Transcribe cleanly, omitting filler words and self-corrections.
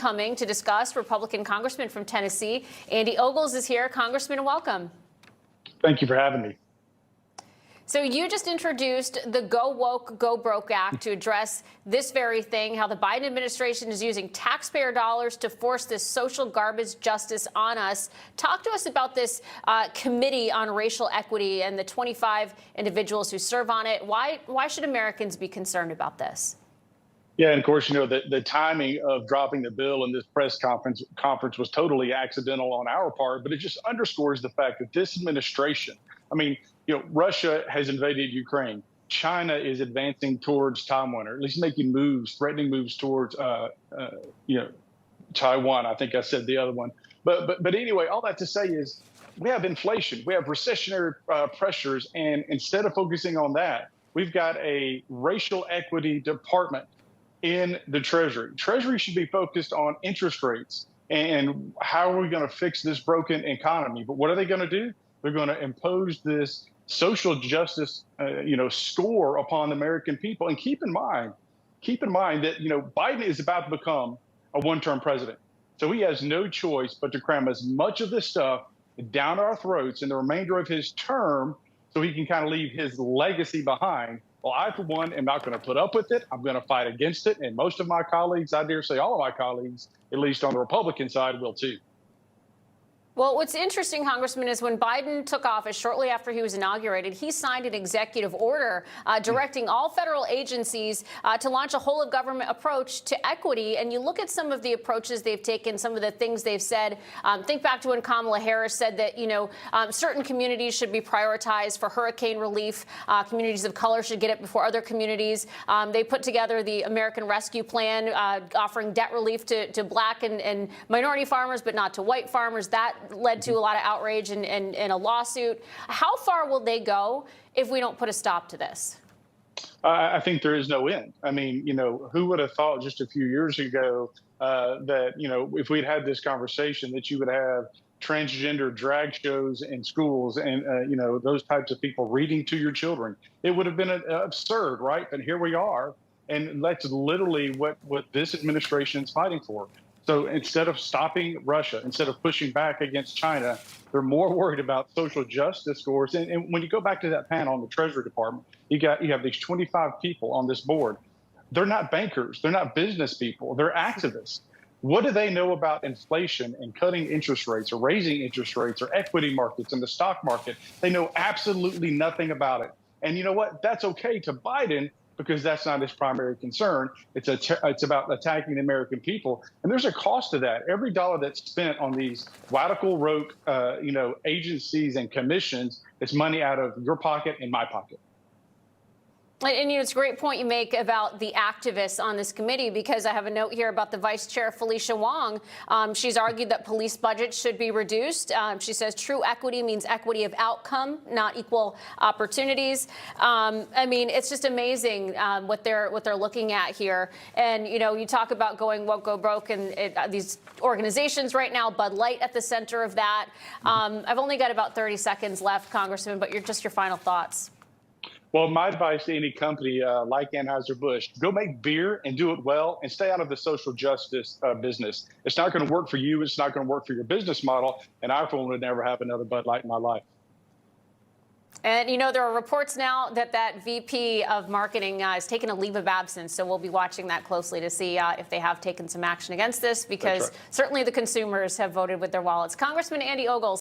Coming to discuss, Republican Congressman from Tennessee, Andy Ogles is here. Congressman, welcome. Thank you for having me. So you just introduced the Go Woke, Go Broke Act to address this very thing, how the Biden administration is using taxpayer dollars to force this social garbage justice on us. Talk to us about this committee on racial equity and the 25 individuals who serve on it. Why should Americans be concerned about this? Yeah, and of course, you know, the timing of dropping the bill in this press conference was totally accidental on our part, but it just underscores the fact that this administration, I mean, you know, Russia has invaded Ukraine. China is advancing towards Taiwan, or at least making moves, threatening moves towards, Taiwan. I think I said the other one. But anyway, all that to say is we have inflation, we have recessionary pressures, and instead of focusing on that, we've got a racial equity department in the Treasury. Treasury should be focused on interest rates and how are we going to fix this broken economy. But what are they going to do? They're going to impose this social justice, score upon the American people. And keep in mind that, Biden is about to become a one-term president. So he has no choice but to cram as much of this stuff down our throats in the remainder of his term so he can kind of leave his legacy behind. Well, I, for one, am not going to put up with it. I'm going to fight against it. And most of my colleagues, I dare say all of my colleagues, at least on the Republican side, will too. Well, what's interesting, Congressman, is when Biden took office shortly after he was inaugurated, he signed an executive order directing all federal agencies to launch a whole of government approach to equity. And you look at some of the approaches they've taken, some of the things they've said. Think back to when Kamala Harris said that, certain communities should be prioritized for hurricane relief. Communities of color should get it before other communities. They put together the American Rescue Plan, offering debt relief to black and minority farmers, but not to white farmers. That led to a lot of outrage and a lawsuit. How far will they go if we don't put a stop to this? I think there is no end. I mean, who would have thought just a few years ago that, if we'd had this conversation, that you would have transgender drag shows in schools and, those types of people reading to your children. It would have been absurd, right? But here we are. And that's literally what this administration is fighting for. So instead of stopping Russia, instead of pushing back against China, they're more worried about social justice scores. And when you go back to that panel on the Treasury Department, you have these 25 people on this board. They're not bankers. They're not business people. They're activists. What do they know about inflation and cutting interest rates or raising interest rates or equity markets and the stock market? They know absolutely nothing about it. And you know what? That's okay to Biden, because that's not his primary concern. It's about attacking the American people. And there's a cost to that. Every dollar that's spent on these radical rogue, agencies and commissions is money out of your pocket and my pocket. And it's a great point you make about the activists on this committee, because I have a note here about the vice chair, Felicia Wong. She's argued that police budgets should be reduced. She says true equity means equity of outcome, not equal opportunities. I mean, it's just amazing what they're looking at here. And, you talk about going woke, go broke, and these organizations right now, Bud Light at the center of that. I've only got about 30 seconds left, Congressman, but your final thoughts. Well, my advice to any company like Anheuser-Busch, go make beer and do it well and stay out of the social justice business. It's not going to work for you. It's not going to work for your business model. And I, for one, would never have another Bud Light in my life. And, there are reports now that VP of marketing is taking a leave of absence. So we'll be watching that closely to see if they have taken some action against this, because certainly the consumers have voted with their wallets. Congressman Andy Ogles.